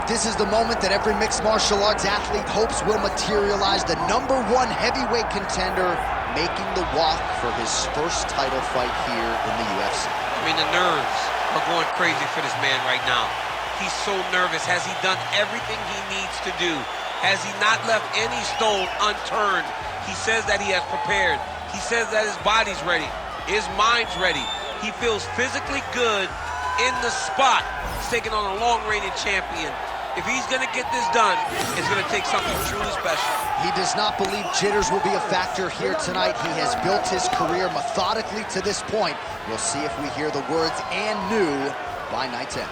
Tonight, this is the moment that every mixed martial arts athlete hopes will materialize. The #1 heavyweight contender making the walk for his first title fight here in the UFC. I mean, the nerves are going crazy for this man right now. He's so nervous. Has he done everything he needs to do? Has he not left any stone unturned? He says that he has prepared. He says that his body's ready. His mind's ready. He feels physically good in the spot. He's taking on a long-reigning champion. If he's going to get this done, it's going to take something truly special. He does not believe jitters will be a factor here tonight. He has built his career methodically to this point. We'll see if we hear the words "and new" by night's end.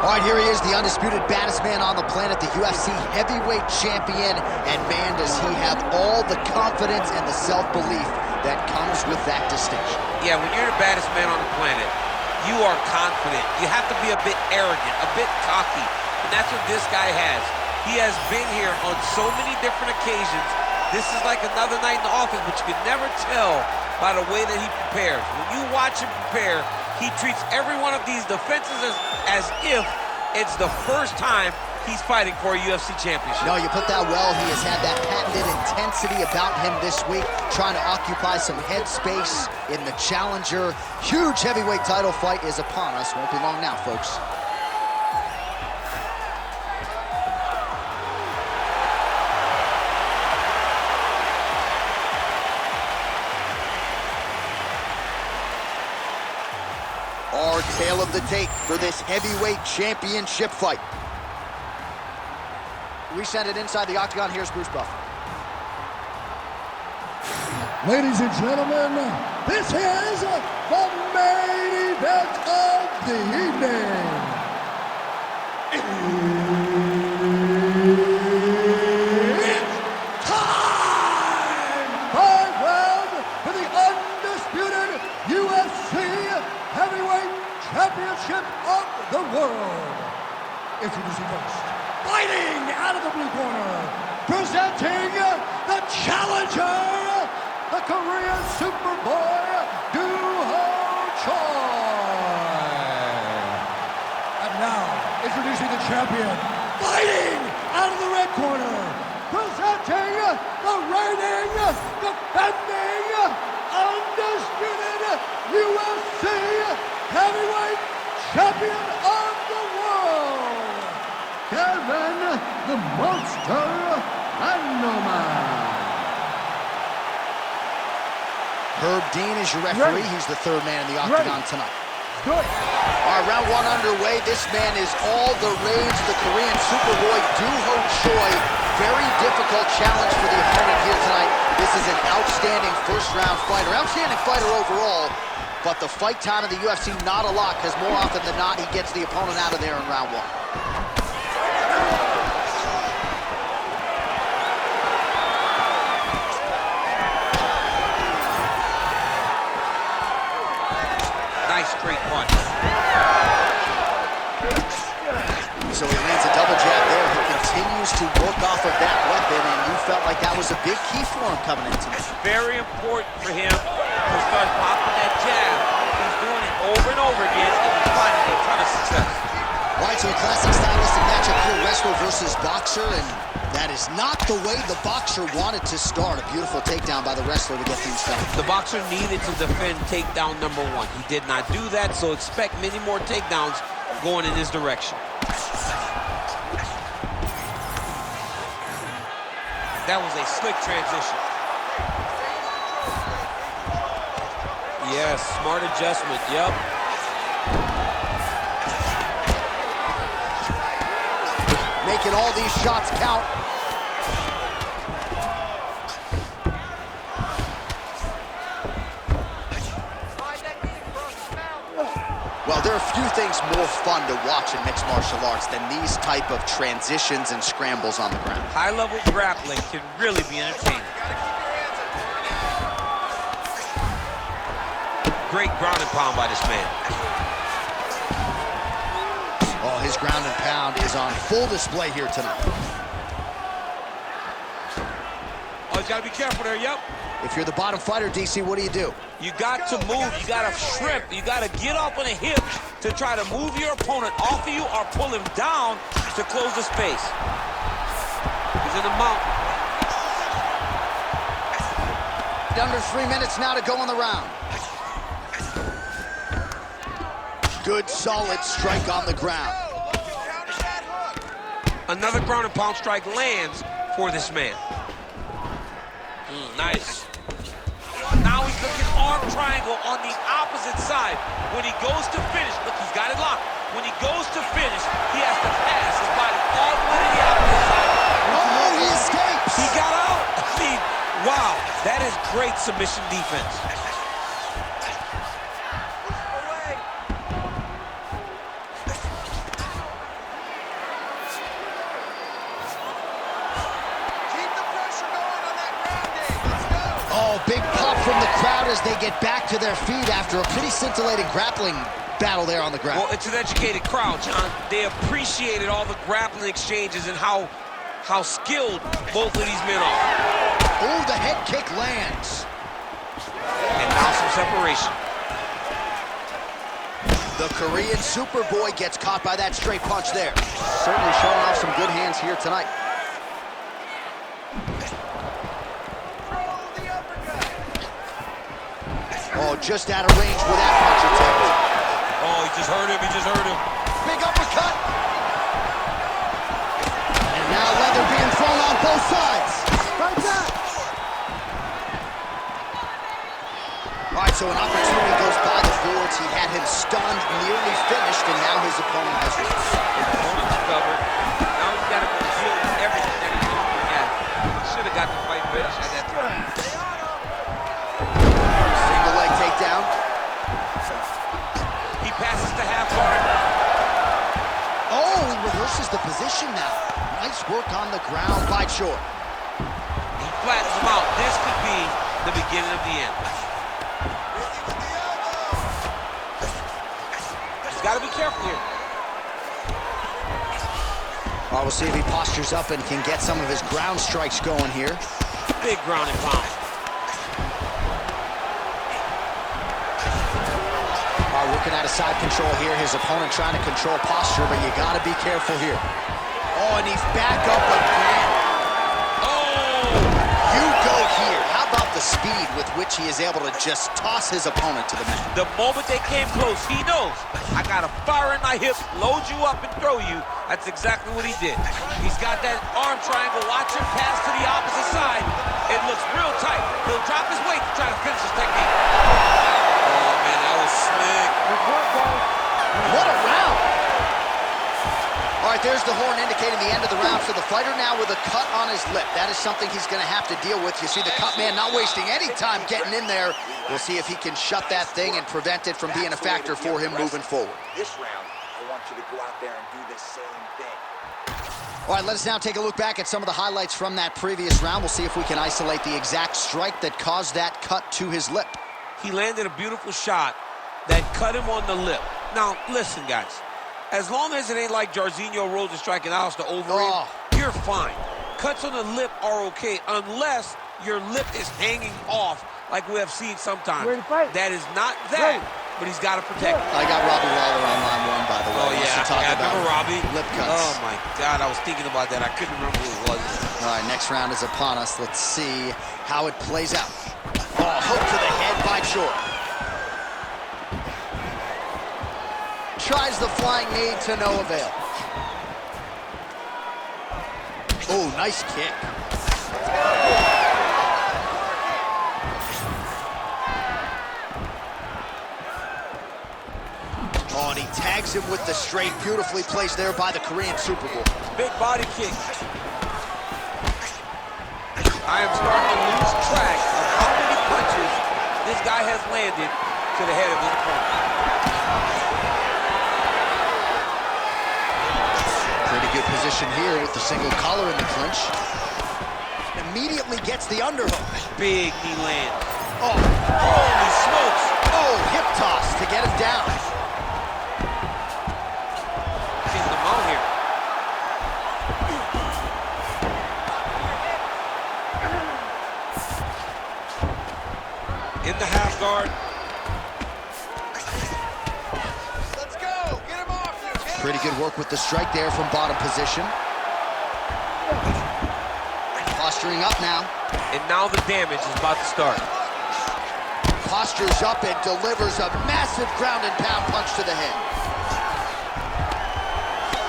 All right, here he is, the undisputed baddest man on the planet, the UFC heavyweight champion. And man, does he have all the confidence and the self-belief that comes with that distinction. Yeah, when you're the baddest man on the planet, you are confident. You have to be a bit arrogant, a bit cocky. And that's what this guy has. He has been here on so many different occasions. This is like another night in the office, but you can never tell by the way that he prepares. When you watch him prepare, he treats every one of these defenses as if it's the first time he's fighting for a UFC championship. No, you put that well. He has had that patented intensity about him this week, trying to occupy some head space in the challenger. Huge heavyweight title fight is upon us. Won't be long now, folks. Our tale of the tape for this heavyweight championship fight. We send it inside the octagon. Here's Bruce Buffer. Ladies and gentlemen, this is the main event of the evening. It's time! 5 rounds for the undisputed UFC Heavyweight Championship of the world. Introducing first, fighting out of the blue corner, presenting the challenger, the Korean Superboy, Duho Choi. And now, introducing the champion, fighting out of the red corner, presenting the reigning, defending, undisputed UFC Heavyweight Champion of the world, Kevin the Monster Hanoma. Herb Dean is your referee. He's the third man in the octagon tonight. Good. All right, round 1 underway. This man is all the rage, the Korean Superboy, Duho Choi. Very difficult challenge for the opponent here tonight. This is an outstanding first-round fighter, outstanding fighter overall. But the fight time in the UFC, not a lot, because more often than not, he gets the opponent out of there in round 1. Nice straight punch. So he lands a double jab there. He continues to work off of that weapon, and you felt like that was a big key for him coming into it. Very important for him to start popping that jab. He's doing it over and over again, and he's finding a ton of success. All right, so a classic stylistic matchup here, wrestler versus boxer, and that is not the way the boxer wanted to start. A beautiful takedown by the wrestler to get things done. The boxer needed to defend takedown number 1. He did not do that, so expect many more takedowns going in his direction. That was a slick transition. Yes, smart adjustment, yep. Making all these shots count. Well, there are a few things more fun to watch in mixed martial arts than these type of transitions and scrambles on the ground. High-level grappling can really be entertaining. Great ground and pound by this man. Oh, his ground and pound is on full display here tonight. Oh, he's got to be careful there, yep. If you're the bottom fighter, DC, what do? You got to move, you got to shrimp, you got to get up on the hip to try to move your opponent off of you or pull him down to close the space. He's in the mount. Under 3 minutes now to go in the round. Good, solid strike on the ground. Another ground and pound strike lands for this man. Nice. Now he's looking arm triangle on the opposite side. When he goes to finish, look, he's got it locked. When he goes to finish, he has to pass his body all the way to the opposite side. Oh, he escapes. He got out. I mean, wow, that is great submission defense. Oh, big pop from the crowd as they get back to their feet after a pretty scintillating grappling battle there on the ground. Well, it's an educated crowd, John. They appreciated all the grappling exchanges and how skilled both of these men are. Oh, the head kick lands. And now some separation. The Korean Superboy gets caught by that straight punch there. Certainly showing off some good hands here tonight. Oh, just out of range with that punch attempt. Oh, he just hurt him, Big uppercut. And now leather being thrown on both sides. Right back. All right, so an opportunity goes by the boards. He had him stunned, nearly finished, and now his opponent has it. His opponent's covered. Now he's got to deal with everything that he's doing. Yeah, should have got the fight finished at that time. Takedown. He passes the half guard. Oh, he reverses the position now. Nice work on the ground by Short. He flattens him out. This could be the beginning of the end. He's got to be careful here. Well, we'll see if he postures up and can get some of his ground strikes going here. Big ground and pound. Looking at a side control here. His opponent trying to control posture, but you got to be careful here. Oh, and he's back up again. Oh! You go here. How about the speed with which he is able to just toss his opponent to the mat? The moment they came close, he knows, I got a fire in my hip, load you up and throw you. That's exactly what he did. He's got that arm triangle. Watch him pass to the opposite side. It looks real tight. He'll drop his weight to try to finish his technique. Oh, man, that was slick. What a round! All right, there's the horn indicating the end of the round. So the fighter now with a cut on his lip. That is something he's going to have to deal with. You see the cut man not wasting any time getting in there. We'll see if he can shut that thing and prevent it from being a factor for him moving forward. This round, I want you to go out there and do the same thing. All right, let us now take a look back at some of the highlights from that previous round. We'll see if we can isolate the exact strike that caused that cut to his lip. He landed a beautiful shot that cut him on the lip. Now, listen, guys. As long as it ain't like Jairzinho Rosa striking out the overhand, you're fine. Cuts on the lip are okay unless your lip is hanging off like we have seen sometimes. That is not that, but he's got to protect it. I got Robbie Lawler on line one, by the way. Oh, yeah. I remember Robbie. Lip cuts. Oh, my God. I was thinking about that. I couldn't remember who it was. All right, next round is upon us. Let's see how it plays out. Oh, hook to the head by Short. Tries the flying knee to no avail. Oh, nice kick. Oh, and he tags him with the straight, beautifully placed there by the Korean Superboy. Big body kick. I am starting to lose track of how many punches this guy has landed to the head of his opponent. good position here with the single collar in the clinch. Immediately gets the underhook. Big knee land. Oh, Holy smokes! oh, hip toss to get him down. Getting them out here. In the half guard. Let's go. Get him off you. Get him Pretty good work with the strike there from bottom position. Posturing up now. And now the damage is about to start. Postures up and delivers a massive ground and pound punch to the head.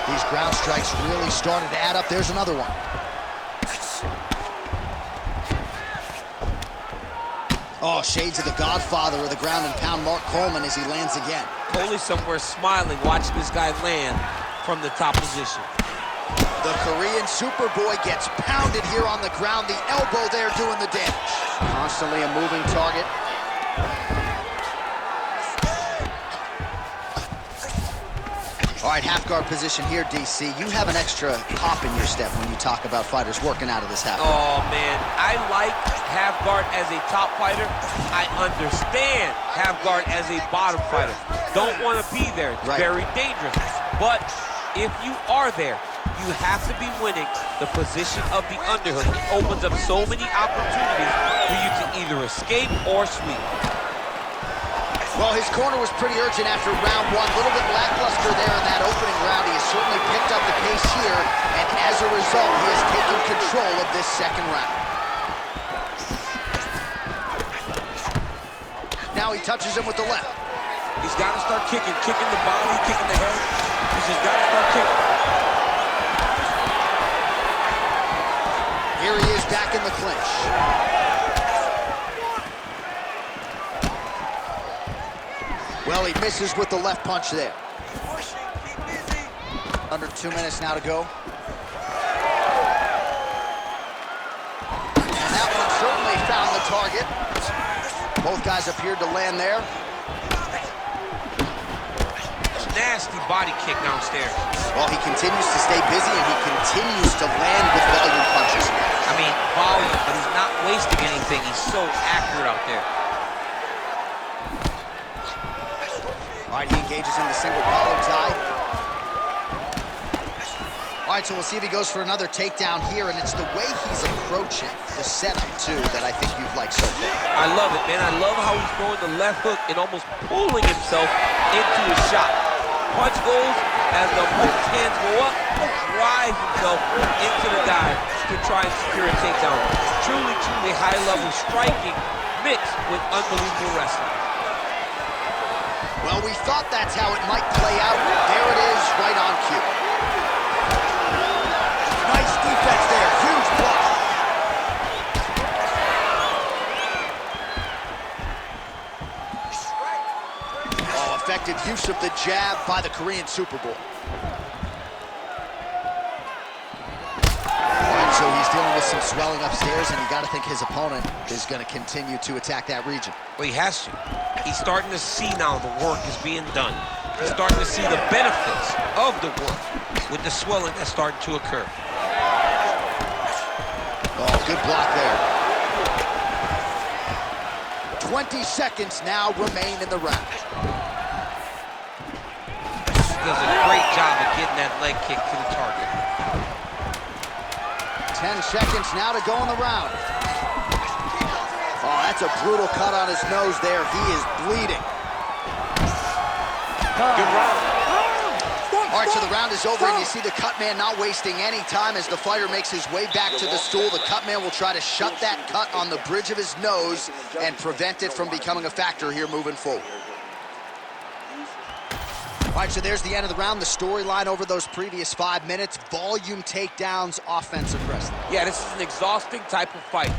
These ground strikes really started to add up. There's another one. Oh, shades of the Godfather of the ground and pound, Mark Coleman, as he lands again. Coley somewhere smiling, watching this guy land from the top position. The Korean Superboy gets pounded here on the ground. The elbow there doing the damage. Constantly a moving target. All right, half guard position here, DC. You have an extra hop in your step when you talk about fighters working out of this half guard. Oh, man. I like half guard as a top fighter. I understand half guard as a bottom fighter. Don't want to be there. It's Right. very dangerous. But if you are there, you have to be winning the position of the underhook. It opens up so many opportunities for you to either escape or sweep. Well, his corner was pretty urgent after round one. A little bit lackluster there in that opening round. He has certainly picked up the pace here, and as a result, he has taken control of this second round. Now he touches him with the left. He's got to start kicking the body, kicking the head. He's just got to start kicking. Here he is back in the clinch. Well, he misses with the left punch there. Under 2 minutes now to go. And that one certainly found the target. Both guys appeared to land there. Nasty body kick downstairs. Well, he continues to stay busy, and he continues to land with volume punches. I mean, volume, but he's not wasting anything. He's so accurate out there. All right, he engages in the single collar tie. All right, so we'll see if he goes for another takedown here, and it's the way he's approaching the setup, too, that I think you've liked so far. I love it, man. I love how he's throwing the left hook and almost pulling himself into his shot. Punch goes, as the opponent's hands go up, drives himself into the dive to try and secure a takedown. Truly, truly high-level striking mixed with unbelievable wrestling. Well, we thought that's how it might play out. There it is, right on cue. Nice defense there, huge block. Oh, effective use of the jab by the Korean Superboy. So he's dealing with some swelling upstairs, and you got to think his opponent is going to continue to attack that region. Well, he has to. He's starting to see now the work is being done. He's starting to see the benefits of the work with the swelling that's starting to occur. Oh, good block there. 20 seconds now remain in the round. Does a great job of getting that leg kick to the target. 10 seconds now to go in the round. Oh, that's a brutal cut on his nose there. He is bleeding. Good round. All right, so the round is over, and you see the cut man not wasting any time as the fighter makes his way back to the stool. The cut man will try to shut that cut on the bridge of his nose and prevent it from becoming a factor here moving forward. All right, so there's the end of the round. The storyline over those previous 5 minutes, volume takedowns, offensive wrestling. Yeah, this is an exhausting type of fight.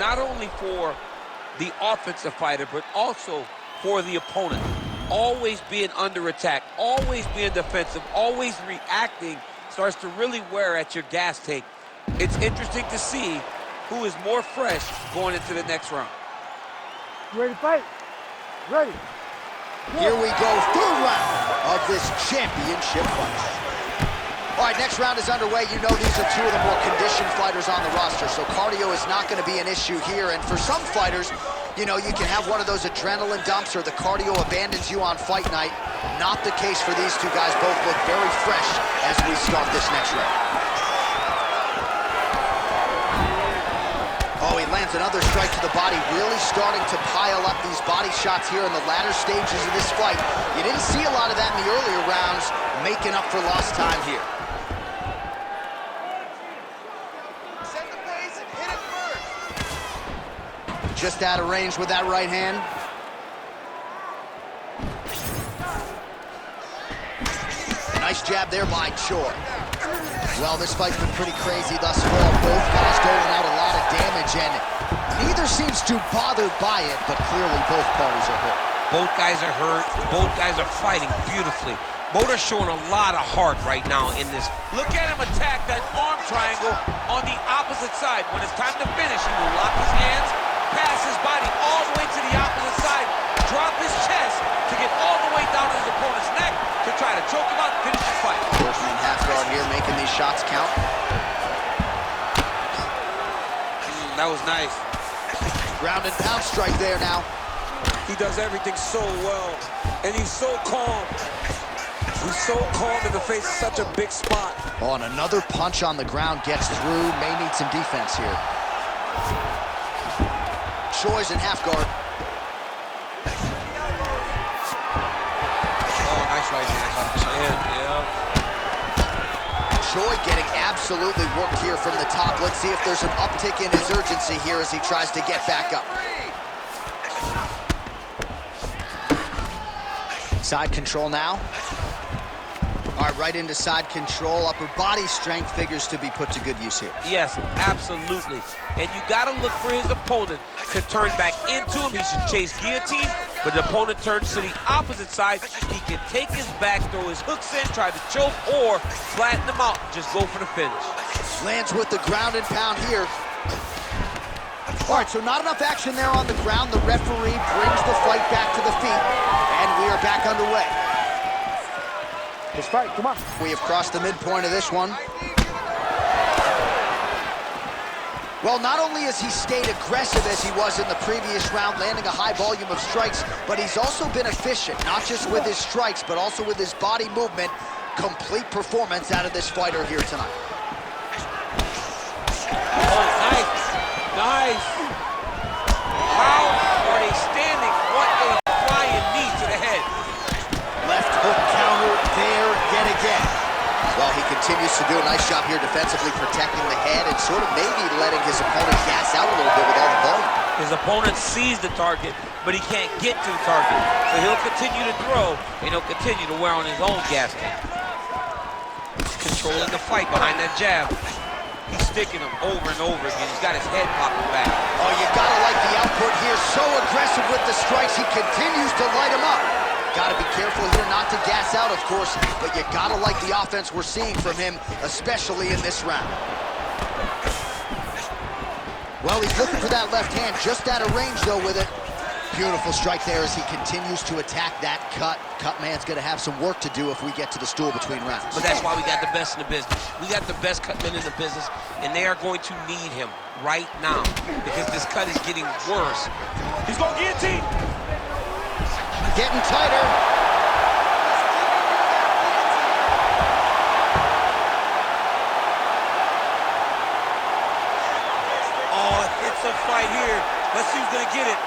Not only for the offensive fighter, but also for the opponent. Always being under attack, always being defensive, always reacting starts to really wear at your gas tank. It's interesting to see who is more fresh going into the next round. You ready to fight? Ready. Here we go, third round of this championship fight. All right, next round is underway. You know these are two of the more conditioned fighters on the roster, so cardio is not going to be an issue here. And for some fighters, you know, you can have one of those adrenaline dumps or the cardio abandons you on fight night. Not the case for these two guys. Both look very fresh as we start this next round. Oh, he lands another strike to the body, really starting to pile up these body shots here in the latter stages of this fight. You didn't see a lot of that in the earlier rounds, making up for lost time here. Set the pace and hit it first. Just out of range with that right hand. Nice jab there by Choi. Well, this fight's been pretty crazy thus far. Both guys doling out a lot of damage, and neither seems too bothered by it, but clearly both parties are hurt. Both guys are hurt. Both guys are fighting beautifully. Both are showing a lot of heart right now in this. Look at him attack that arm triangle on the opposite side. When it's time to finish, he will lock his hands, pass his body all the way to the opposite side, drop his chest to get all the way down to his opponent's neck to try to choke him out and finish the fight. Horseman half guard here, making these shots count. That was nice. Ground and pound strike there now. He does everything so well, and he's so calm. He's so calm in the face of such a big spot. Oh, and another punch on the ground gets through. May need some defense here. Choi's in half guard. Oh, nice right hand on the chin, yeah. Choi getting absolutely worked here from the top. Let's see if there's an uptick in his urgency here as he tries to get back up. Side control now. All right, right into side control. Upper body strength figures to be put to good use here. Yes, absolutely. And you got to look for his opponent to turn back into him. He should chase guillotine, but the opponent turns to the opposite side. He can take his back, throw his hooks in, try to choke, or flatten him out. Just go for the finish. Lands with the ground and pound here. All right, so not enough action there on the ground. The referee brings the fight back to the feet, and we are back underway. Let's fight, come on. We have crossed the midpoint of this one. Well, not only has he stayed aggressive as he was in the previous round, landing a high volume of strikes, but he's also been efficient, not just with his strikes, but also with his body movement. Complete performance out of this fighter here tonight. Oh, nice. Nice. How are they standing? What a flying knee to the head. Left hook counter there yet again. Well, he continues to do a nice job here defensively, protecting the head and sort of maybe letting his opponent gas out a little bit with all the volume. His opponent sees the target, but he can't get to the target. So he'll continue to throw, and he'll continue to wear on his own gas tank. Controlling the fight behind that jab. He's sticking him over and over again. He's got his head popping back. Oh, you gotta like the output here. So aggressive with the strikes. He continues to light him up. Gotta be careful here not to gas out, of course, but you gotta like the offense we're seeing from him, especially in this round. Well, he's looking for that left hand, just out of range, though, with it. Beautiful strike there as he continues to attack that cut. Cut man's gonna have some work to do if we get to the stool between rounds. But that's why we got the best in the business. We got the best cut men in the business, and they are going to need him right now because this cut is getting worse. He's going guillotine. Getting tighter. Oh, it's a fight here. Let's see who's gonna get it.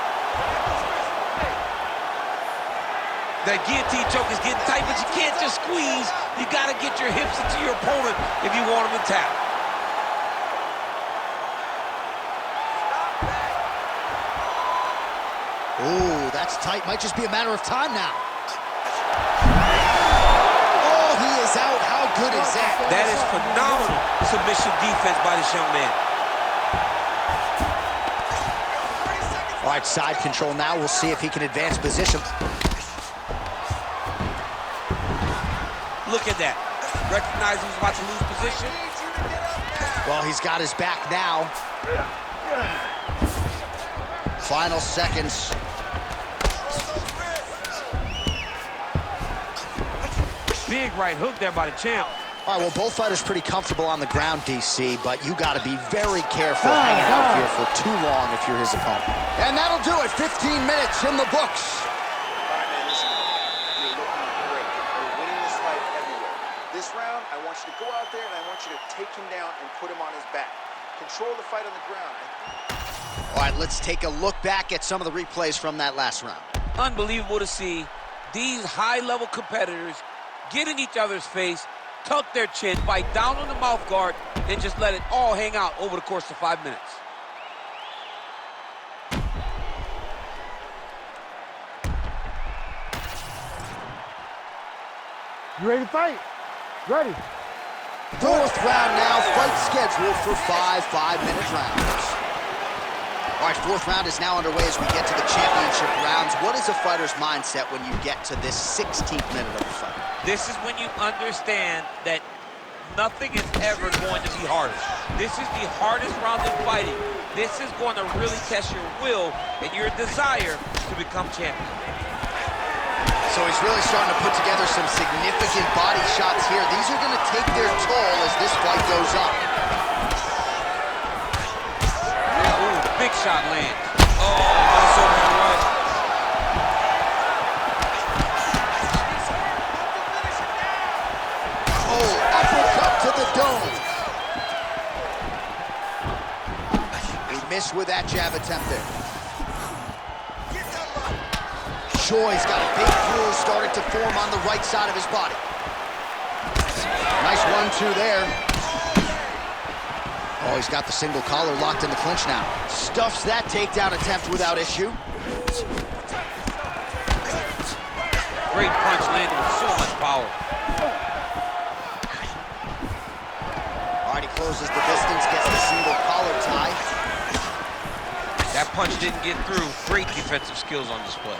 That guillotine choke is getting tight, but you can't just squeeze. You gotta get your hips into your opponent if you want him to tap. Ooh, that's tight. Might just be a matter of time now. Oh, he is out. How good is that? That is phenomenal submission defense by this young man. All right, side control now. We'll see if he can advance position. Look at that. Recognize he's about to lose position. Well, he's got his back now. Final seconds. Big right hook there by the champ. All right, well, both fighters pretty comfortable on the ground, DC, but you got to be very careful hanging out here for too long if you're his opponent. And that'll do it. 15 minutes in the books. All right, man, listen. You're looking great. You're winning this fight everywhere. This round, I want you to go out there and I want you to take him down and put him on his back. Control the fight on the ground. All right, let's take a look back at some of the replays from that last round. Unbelievable to see these high-level competitors get in each other's face, tuck their chin, bite down on the mouth guard, and just let it all hang out over the course of 5 minutes. You ready to fight? Ready. Fourth round now, fight scheduled for 5 5-minute rounds. All right, fourth round is now underway as we get to the championship rounds. What is a fighter's mindset when you get to this 16th minute of the fight? This is when you understand that nothing is ever going to be harder. This is the hardest round in fighting. This is going to really test your will and your desire to become champion. So he's really starting to put together some significant body shots here. These are going to take their toll as this fight goes up. Big shot lands. Oh, nice overhand right. Oh, uppercut to the dome. He missed with that jab attempt there. Choi's got a big bruise starting to form on the right side of his body. Nice 1-2 there. Oh, he's got the single collar locked in the clinch now. Stuffs that takedown attempt without issue. Great punch landed with so much power. All right, he closes the distance, gets the single collar tie. That punch didn't get through. Great defensive skills on display.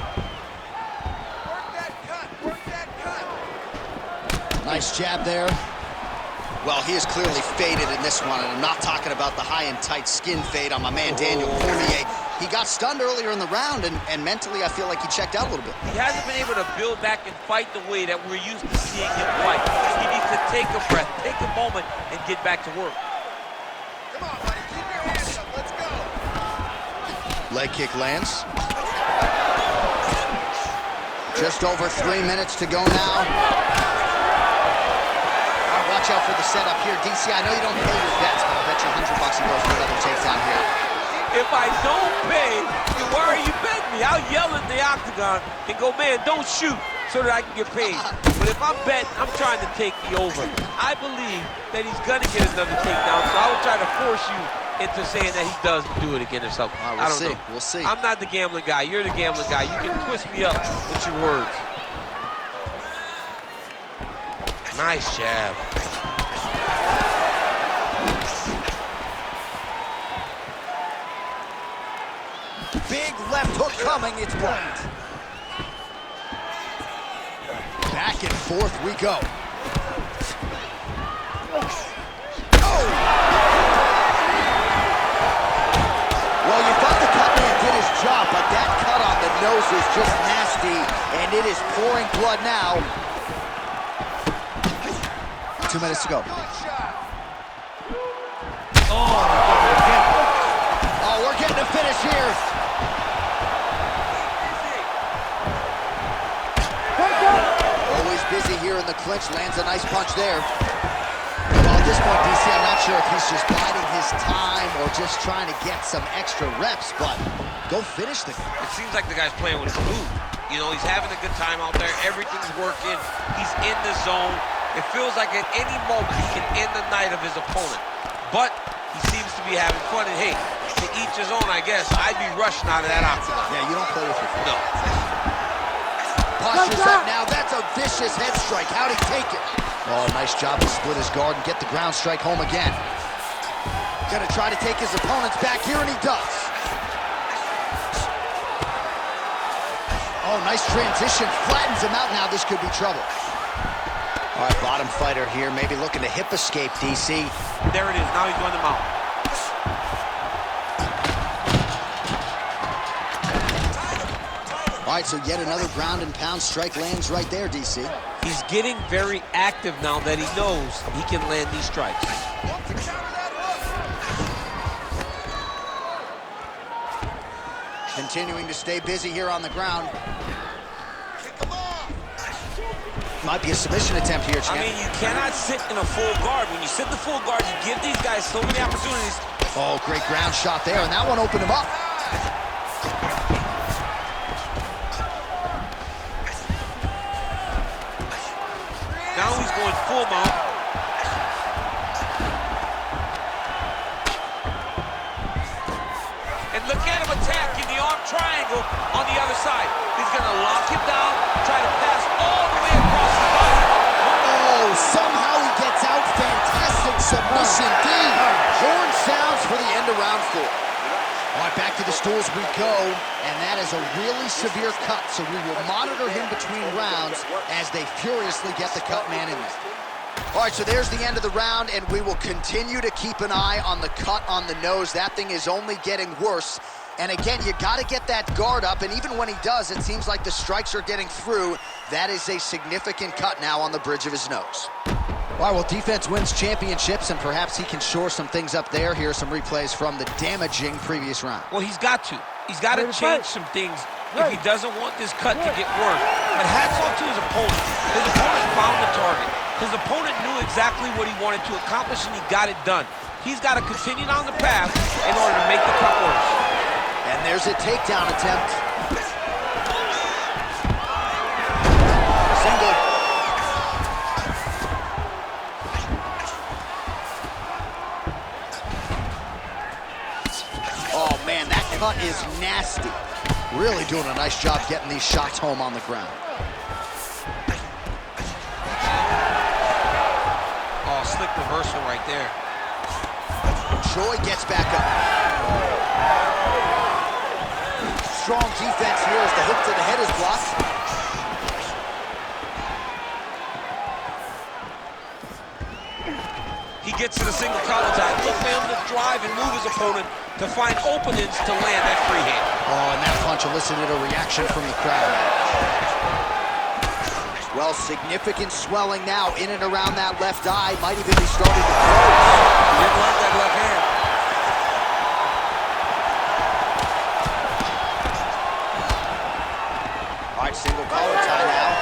Work that cut. Nice jab there. Well, he is clearly faded in this one, and I'm not talking about the high and tight skin fade on my man Daniel Cormier. He got stunned earlier in the round, and mentally I feel like he checked out a little bit. He hasn't been able to build back and fight the way that we're used to seeing him fight. He needs to take a breath, take a moment, and get back to work. Come on, buddy. Keep your hands up. Let's go. Leg kick lands. Just over 3 minutes to go now. Watch out for the setup here. DC, I know you don't pay your bets, but I'll bet you $100 he goes for another takedown here. If I don't pay, then why are you betting me? I'll yell at the octagon and go, man, don't shoot so that I can get paid. But if I'm betting, I'm trying to take the over. I believe that he's going to get another takedown, so I will try to force you into saying that he doesn't do it again or something. I don't know. We'll see. I'm not the gambling guy. You're the gambling guy. You can twist me up with your words. Nice jab. Big left hook coming, it's blocked. Back and forth we go. Oh! Well, you thought the cut man did his job, but that cut on the nose is just nasty, and it is pouring blood now. 2 minutes to go. Oh, we're getting a finish here. Always busy here in the clinch, lands a nice punch there. Well, at this point, DC, I'm not sure if he's just biding his time or just trying to get some extra reps, but go finish the guy. It seems like the guy's playing with his mood. You know, he's having a good time out there. Everything's working. He's in the zone. It feels like at any moment he can end the night of his opponent. But he seems to be having fun, and hey, to each his own, I guess. I'd be rushing out of that octagon. Yeah, you don't play with your foot. No. Postures up now. That's a vicious head strike. How'd he take it? Oh, nice job to split his guard and get the ground strike home again. Gonna try to take his opponents back here, and he does. Oh, nice transition. Flattens him out now. This could be trouble. All right, bottom fighter here, maybe looking to hip escape, DC. There it is. Now he's going to mount. All right, so yet another ground and pound strike lands right there, DC. He's getting very active now that he knows he can land these strikes. Continuing to stay busy here on the ground. Might be a submission attempt here, champ. I mean, you cannot sit in a full guard. When you sit in the full guard, you give these guys so many opportunities. Oh, great ground shot there, and that one opened him up. Now he's going full mount. And look at him attacking the arm triangle on the other side. He's going to lock him down, try to pass all the way across the body. Oh, somehow he gets out. Fantastic submission, D. Horn sounds for the end of round 4. All right, back to the stools we go, and that is a really severe cut, so we will monitor him between rounds as they furiously get the cut man in there. All right, so there's the end of the round, and we will continue to keep an eye on the cut on the nose. That thing is only getting worse. And again, you got to get that guard up, and even when he does, it seems like the strikes are getting through. That is a significant cut now on the bridge of his nose. All right, well, defense wins championships, and perhaps he can shore some things up there. Here are some replays from the damaging previous round. Well, he's got to. He's got to change some things if he doesn't want this cut to get worse. But hats off to his opponent. His opponent found the target. His opponent knew exactly what he wanted to accomplish, and he got it done. He's got to continue down the path in order to make the cut worse. And there's a takedown attempt. Single. Oh, man, that cut is nasty. Really doing a nice job getting these shots home on the ground. Oh, slick reversal right there. Choi gets back up. Strong defense here as the hook to the head is blocked. He gets to the single collar tie. Look for him to drive and move his opponent to find openings to land that free hand. Oh, and that punch elicited a reaction from the crowd. Well, significant swelling now in and around that left eye. Might even be starting to close. He didn't like that left hand. All right, single collar tie now.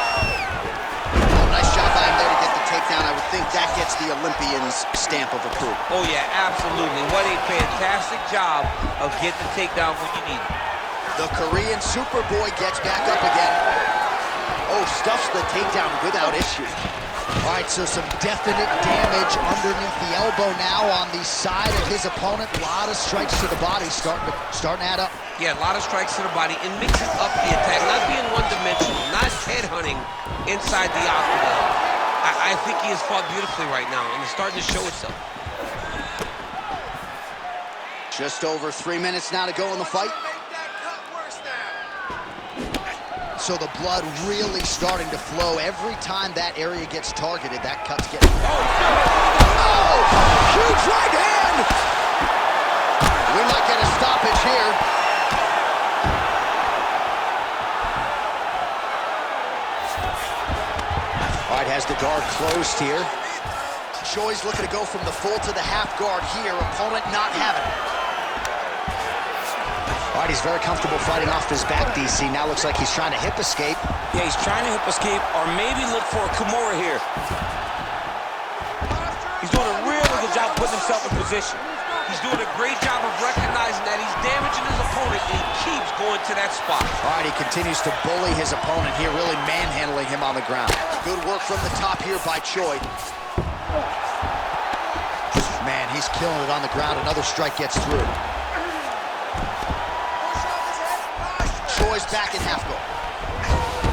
Oh, nice job by him there to get the takedown. I would think that gets the Olympian's stamp of approval. Oh, yeah, absolutely. What a fantastic job of getting the takedown when you need it. The Korean Superboy gets back up again. Oh, stuffs the takedown without issue. All right, so some definite damage underneath the elbow now on the side of his opponent. A lot of strikes to the body starting to add up. Yeah, a lot of strikes to the body and mixing up the attack, not being one-dimensional, not headhunting inside the octagon. I think he has fought beautifully right now, and it's starting to show itself. Just over 3 minutes now to go in the fight. So the blood really starting to flow. Every time that area gets targeted, that cut's getting... Oh! Huge right hand! We might get a stoppage here. All right, has the guard closed here. Choi's looking to go from the full to the half guard here. Opponent not having it. All right, he's very comfortable fighting off his back, DC. Now looks like he's trying to hip escape. Yeah, he's trying to hip escape or maybe look for a Kimura here. He's doing a really good job putting himself in position. He's doing a great job of recognizing that he's damaging his opponent, and he keeps going to that spot. All right, he continues to bully his opponent here, really manhandling him on the ground. Good work from the top here by Choi. Man, he's killing it on the ground. Another strike gets through. Choi's back in half guard.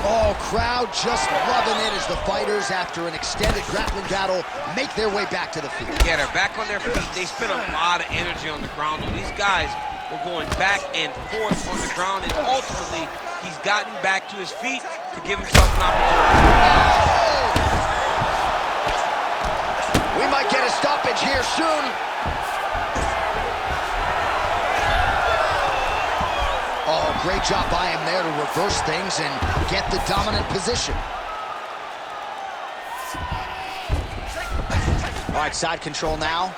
Oh, crowd just loving it as the fighters, after an extended grappling battle, make their way back to the field. Yeah, they're back on their feet. They spent a lot of energy on the ground. These guys were going back and forth on the ground, and ultimately, he's gotten back to his feet to give himself an opportunity. We might get a stoppage here soon. Oh, great job by him there to reverse things and get the dominant position. All right, side control now.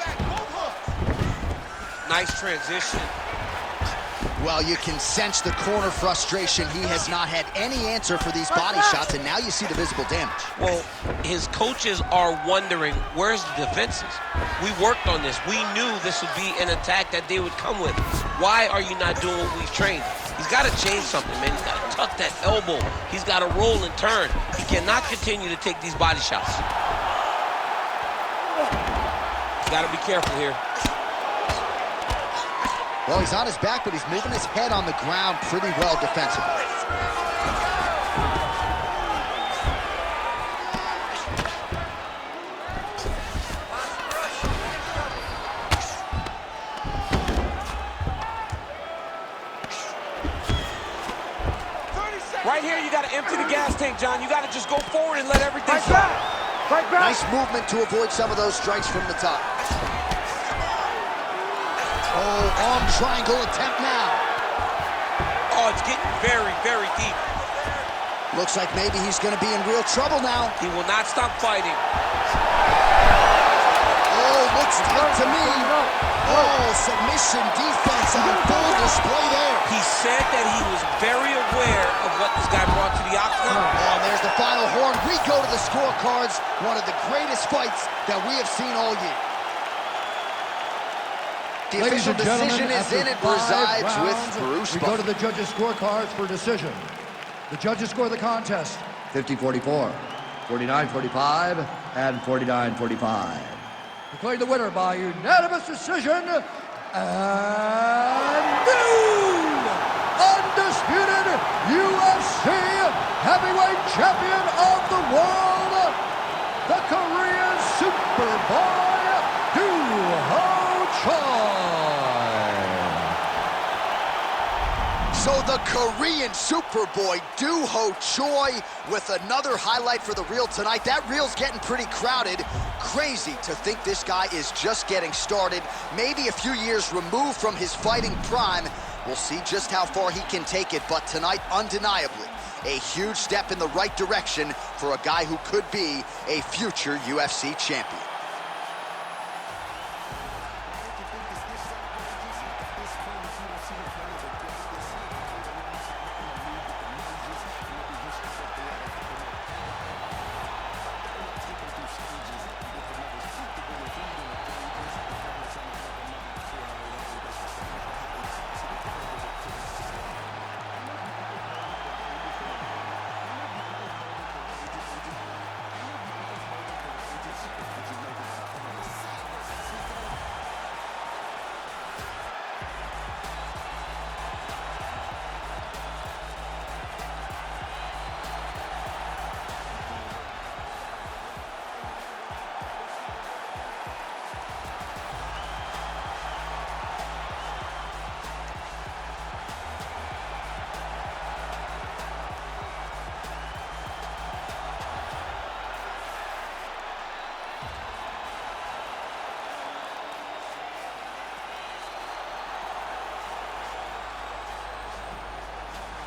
Nice transition. Well, you can sense the corner frustration. He has not had any answer for these body shots, and now you see the visible damage. Well, his coaches are wondering, where's the defenses? We worked on this. We knew this would be an attack that they would come with. Why are you not doing what we've trained? He's got to change something, man. He's got to tuck that elbow. He's got to roll and turn. He cannot continue to take these body shots. He's got to be careful here. Well, he's on his back, but he's moving his head on the ground pretty well defensively. Right here, you got to empty the gas tank, John. You got to just go forward and let everything Fight fly. back! Fight back! Nice movement to avoid some of those strikes from the top. Oh, arm triangle attempt now. Oh, it's getting very, very deep. Looks like maybe he's going to be in real trouble now. He will not stop fighting. Oh, looks tight to me. Oh, submission defense on full display there. He said that he was very aware of what this guy brought to the octagon. Oh, and there's the final horn. We go to the scorecards. One of the greatest fights that we have seen all year. The Ladies official and decision gentlemen, is in. It after 5 resides with rounds, Bruce we go to Buffer. the judges' scorecards for decision. The judges score the contest 50-44, 49-45, and 49-45. Declared the winner by unanimous decision, and new undisputed UFC heavyweight champion of the world, the Korean Superboy, Duho Choi. So the Korean Superboy, Duho Choi, with another highlight for the reel tonight. That reel's getting pretty crowded. Crazy to think this guy is just getting started. Maybe a few years removed from his fighting prime. We'll see just how far he can take it, but tonight, undeniably, a huge step in the right direction for a guy who could be a future UFC champion.